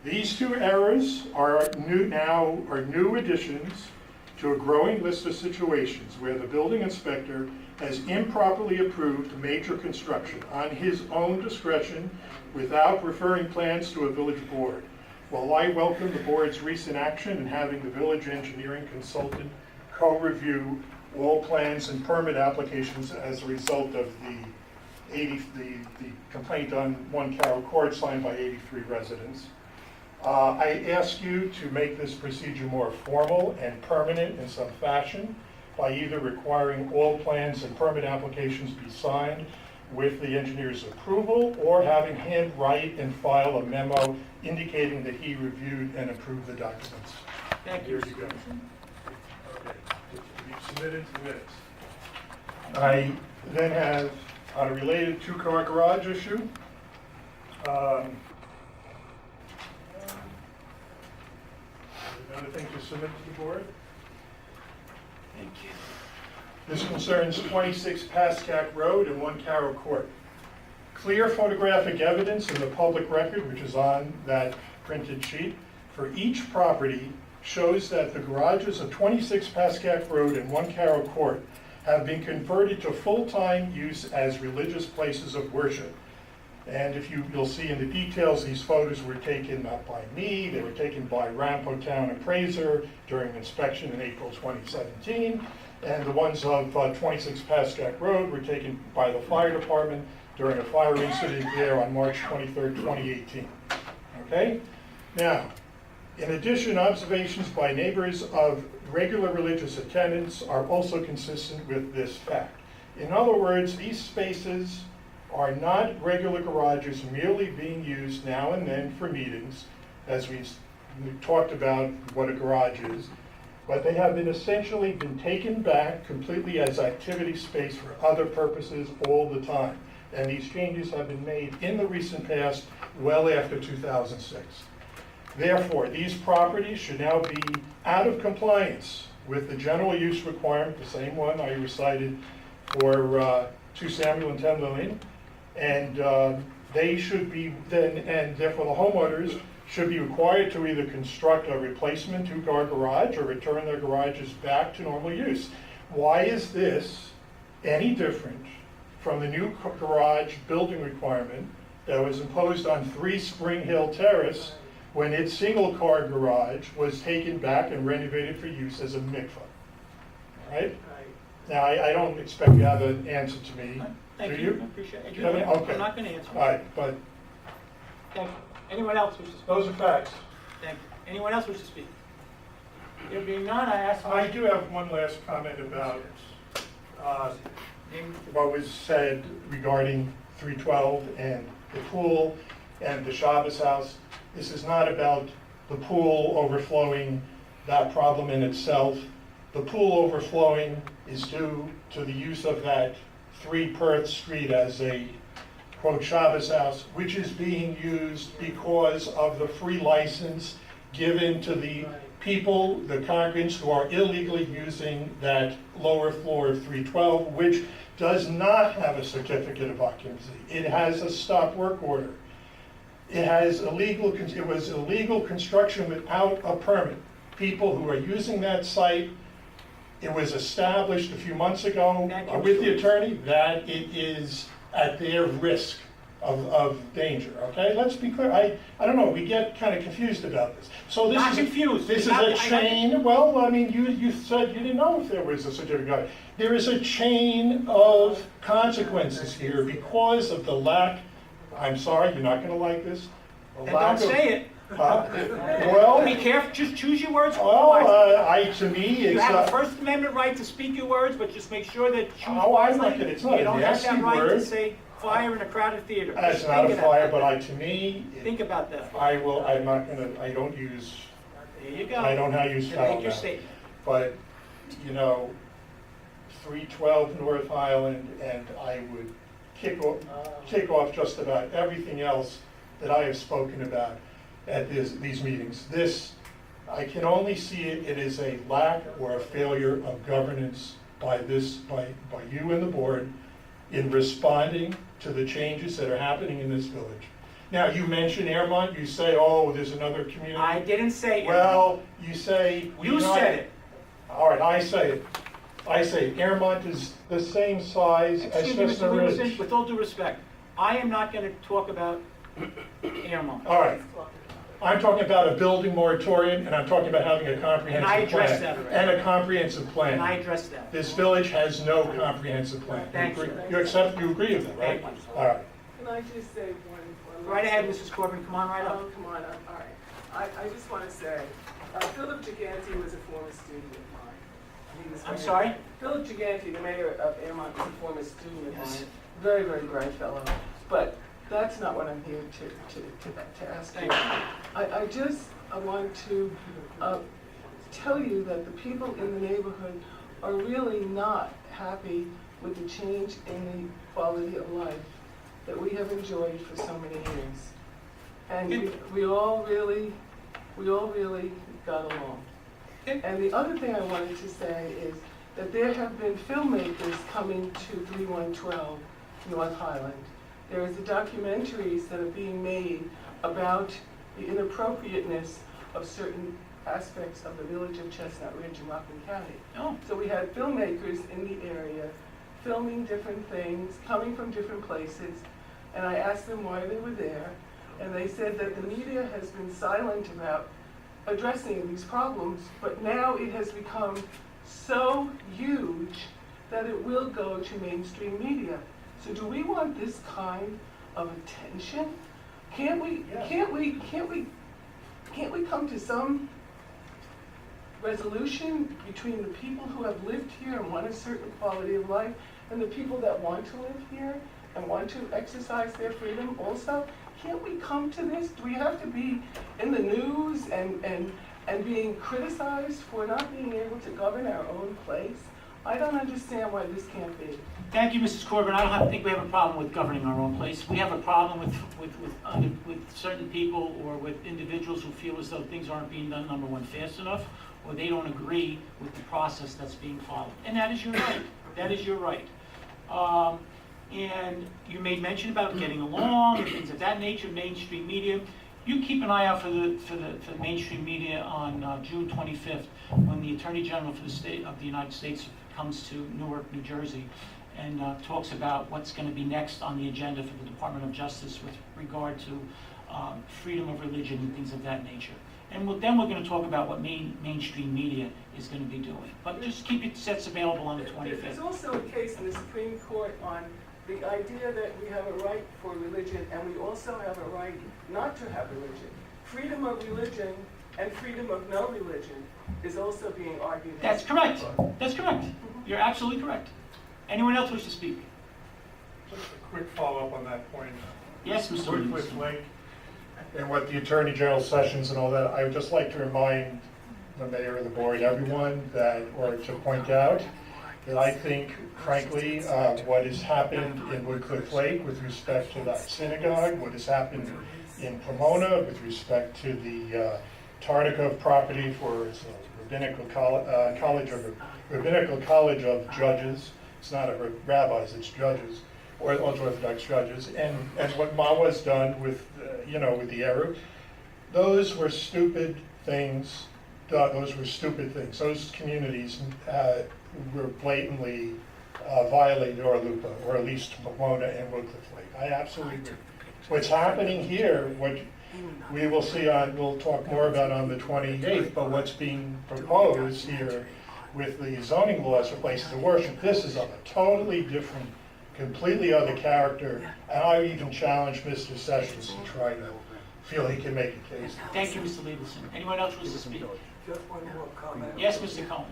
These two errors are new additions to a growing list of situations where the building inspector has improperly approved major construction on his own discretion without referring plans to a village board. While I welcome the board's recent action in having the village engineering consultant co-review all plans and permit applications as a result of the complaint on 1 Carroll Court signed by 83 residents, I ask you to make this procedure more formal and permanent in some fashion by either requiring all plans and permit applications be signed with the engineer's approval, or having him write and file a memo indicating that he reviewed and approved the documents. Thank you. Here you go. Okay. You've submitted the minutes. I then have on a related two-car garage issue. Another thing to submit to the board. Thank you. This concerns 26 Pascack Road and 1 Carroll Court. Clear photographic evidence in the public record, which is on that printed sheet, for each property shows that the garages of 26 Pascack Road and 1 Carroll Court have been converted to full-time use as religious places of worship. And if you'll see in the details, these photos were taken not by me, they were taken by Rampo Town Appraiser during inspection in April 2017. And the ones of 26 Pascack Road were taken by the fire department during a fire incident there on March 23rd, 2018. Okay? Now, in addition, observations by neighbors of regular religious attendance are also consistent with this fact. In other words, these spaces are not regular garages merely being used now and then for meetings, as we talked about what a garage is, but they have been essentially taken back completely as activity space for other purposes all the time. And these changes have been made in the recent past, well after 2006. Therefore, these properties should now be out of compliance with the general use requirement, the same one I recited for 2 Samuel and 10 Lillian, and they should be then, and therefore the homeowners should be required to either construct a replacement two-car garage or return their garages back to normal use. Why is this any different from the new garage building requirement that was imposed on 3 Spring Hill Terrace when its single-car garage was taken back and renovated for use as a mikvah? All right? Now, I don't expect you to have an answer to me. Thank Do you. you? I appreciate it. Do you have any? Okay. I'm not going to answer. All right, but Thank you. Anyone else wish to speak? those are facts. Thank you. Anyone else wish to speak? There being none, I ask. I do have one last comment about what was said regarding 312 and the pool and the Shabbos house. This is not about the pool overflowing, that problem in itself. The pool overflowing is due to the use of that 3 Perth Street as a, quote, Shabbos house, which is being used because of the free license given to the people, the congregants who are illegally using that lower floor of 312, which does not have a certificate of occupancy. It has a stop work order. It was illegal construction without a permit. People who are using that site, it was established a few months ago with the attorney that it is at their risk of danger, okay? Let's be clear. I don't know, we get kind of confused about this. So this Not is confused. This is a chain. Well, I mean, you said you didn't know if there was a certificate. There is a chain of consequences here because of the lack. I'm sorry, you're not going to like this. And don't say it. Well, Be careful. Just choose your words. to me, You it's have a First Amendment right to speak your words, but just make sure that you choose Oh, I'm not wisely. gonna- it's not You a don't have nasty that right word. to say fire in a crowded theater. It's Just not think a of fire, that. but to me, Think about that. I'm not gonna, I don't use, There you go. I don't use You foul Make your mouth. statement. But, 312 North Island, and I would kick off just about everything else that I have spoken about at these meetings. This, I can only see it as a lack or a failure of governance by you and the board in responding to the changes that are happening in this village. Now, you mention Airmont, you say, oh, there's another community. I didn't say it. Well, you say. You said it. All right, I say it. Airmont is the same size as Excuse me, Mr. Chestnut Levinson, Ridge. with all due respect, I am not going to talk about Airmont. All right. I'm talking about a building moratorium, and I'm talking about having a comprehensive And I addressed plan. that already. And a comprehensive plan. And I addressed that. This village has no comprehensive plan. Thank you. You accept, you agree with that, right? Thank you. All right. Can I just say one? Right ahead, Mrs. Corbin, come on right up. Oh, come on up, all right. I just want to say, Philip Gigante was a former student of mine. He was I'm very- sorry? Philip Gigante, the mayor of Airmont, was a former student of mine. Very, very bright fellow. But that's not what I'm here to ask you. Thank you. I want to tell you that the people in the neighborhood are really not happy with the change in the quality of life that we have enjoyed for so many years. And we all really got along. And the other thing I wanted to say is that there have been filmmakers coming to 3112 North Highland. There is documentaries that are being made about the inappropriateness of certain aspects of the village of Chestnut Ridge in Rockland County. Oh, So we had filmmakers in the area filming different things, coming from different places, and I asked them why they were there, and they said that the media has been silent about addressing these problems, but now it has become so huge that it will go to mainstream media. So do we want this kind of attention? Can't we come to some resolution between the people who have lived here and want a certain quality of life and the people that want to live here and want to exercise their freedom also? Can't we come to this? Do we have to be in the news and being criticized for not being able to govern our own place? I don't understand why this can't be. thank you, Mrs. Corbin. I don't think we have a problem with governing our own place. We have a problem with certain people or with individuals who feel as though things aren't being done, number one, fast enough, or they don't agree with the process that's being followed. And that is your right. That is your right. And you made mention about getting along and things of that nature, mainstream media. You keep an eye out for the mainstream media on June 25th, when the Attorney General for the state of the United States comes to Newark, New Jersey, and talks about what's going to be next on the agenda for the Department of Justice with regard to freedom of religion and things of that nature. And then we're going to talk about what mainstream media is going to be doing. But just keep your sets available on the 25th. There's also a case in the Supreme Court on the idea that we have a right for religion and we also have a right not to have religion. Freedom of religion and freedom of no religion is also being argued. That's correct. That's correct. You're absolutely correct. Anyone else wish to speak? Just a quick follow-up on that point. Yes, Mr. With Levinson. Lake and what the Attorney General Sessions and all that, I would just like to remind the mayor of the board, everyone, that, or to point out, that I think, frankly, what has happened in Woodcliff Lake with respect to that synagogue, what has happened in Pomona with respect to the Tartikoff property for Rabbinical College of Judges, it's not a rabbis, it's judges, or Ultra-Orthodox judges, and what Mawa's done with, with the Eru, those were stupid things. Those communities were blatantly violated Orlupa, or at least Pomona and Woodcliff Lake. I absolutely agree. What's happening here, what we will see we'll talk more about on the 28th, but what's being proposed here with the zoning laws for places of worship, this is of a totally different, completely other character, and I even challenge Mr. Sessions to try to feel he can make a case. Thank you, Mr. Levinson. Anyone else wish to speak? Just one more comment. Yes, Mr. Cohen.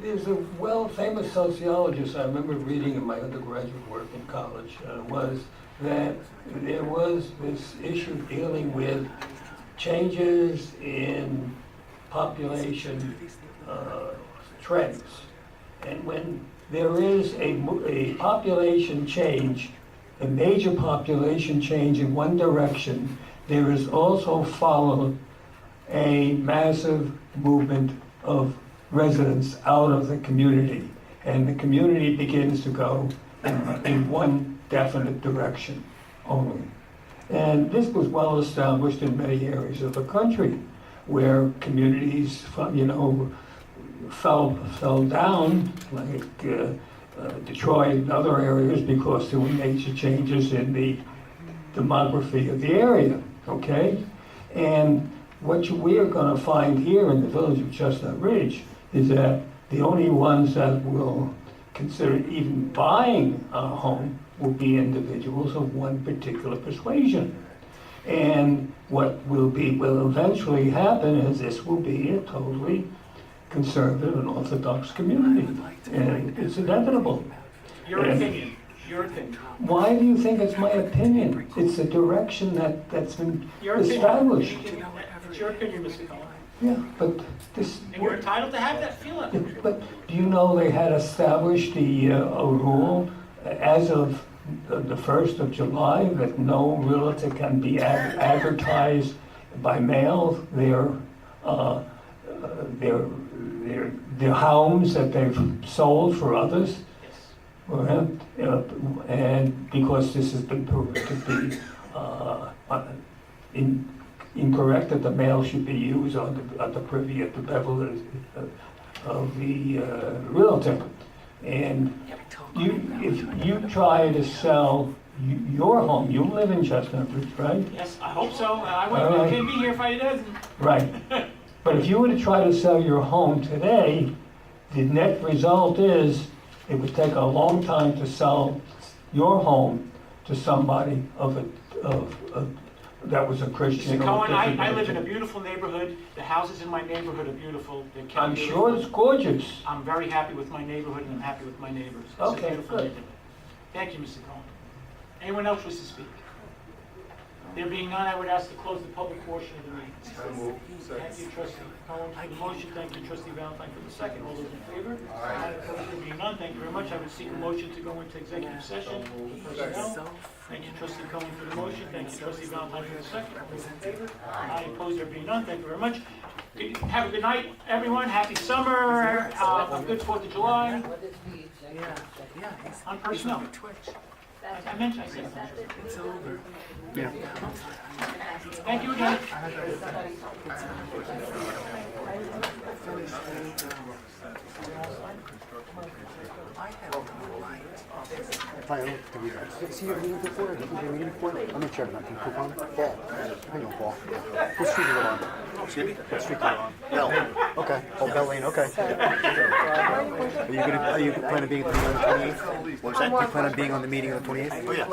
There's a famous sociologist I remember reading in my undergraduate work in college, was that there was this issue dealing with changes in population trends. And when there is a population change, a major population change in one direction, there is also followed a massive movement of residents out of the community. and the community begins to go in one definite direction only. And this was well established in many areas of the country, where communities, fell down, like Detroit and other areas, because there were major changes in the demography of the area, okay? And what we are going to find here in the village of Chestnut Ridge is that the only ones that will consider even buying a home will be individuals of one particular persuasion. And what will eventually happen is this will be a totally conservative and orthodox community. And it's inevitable. Your opinion, your opinion. Why do you think it's my opinion? It's a direction that's been Your opinion. established. It's your opinion, Mr. Cohen. Yeah, but this. And you're entitled to have that feeling. But do you know they had established a rule as of the 1st of July that no realtor can be advertised by mail their homes that they've sold for others? And because this has been proven to be incorrect, that the mail should be used on the privy at the bevel of the realtor. And if you try to sell your home, you live in Chestnut Ridge, right? Yes, I hope so. I All right. couldn't be here if I didn't. Right. But if you were to try to sell your home today, the net result is it would take a long time to sell your home to somebody that was a Christian. Mr. or Cohen, different I live in a religion. beautiful neighborhood. The houses in my neighborhood are beautiful. They're kept I'm beautiful. sure it's gorgeous. I'm very happy with my neighborhood and I'm happy with my neighbors. It's a Okay, beautiful good. neighborhood. Thank you, Mr. Cohen. Anyone else wish to speak? There being none, I would ask to close the public portion of the meeting. Thank you, trustee Cohen, for the motion. Thank you, trustee Valentine, for the second. All those in favor? Aye. There being none, thank you very much. I would seek a motion to go into executive session for personnel. Thank you, trustee Cohen, for the motion. Thank you, trustee Valentine, for the second. All those in favor? Aye. Opposed? There being none, thank you very much. Have a good night, everyone. Happy summer. A good 4th of July. On personnel. I mentioned, I said. It's over. Yeah. Thank you again. Is he a meeting before? Did he have a meeting before? Let me check that. Can you click on? Paul. Hang on, Paul. What street is it on? Excuse me? What street is it on? Bell. Okay. Oh, Bell Lane, okay. Are you planning on being at the meeting on the 28th? What's that? Do you plan on being on the meeting on the 28th? Oh, yeah.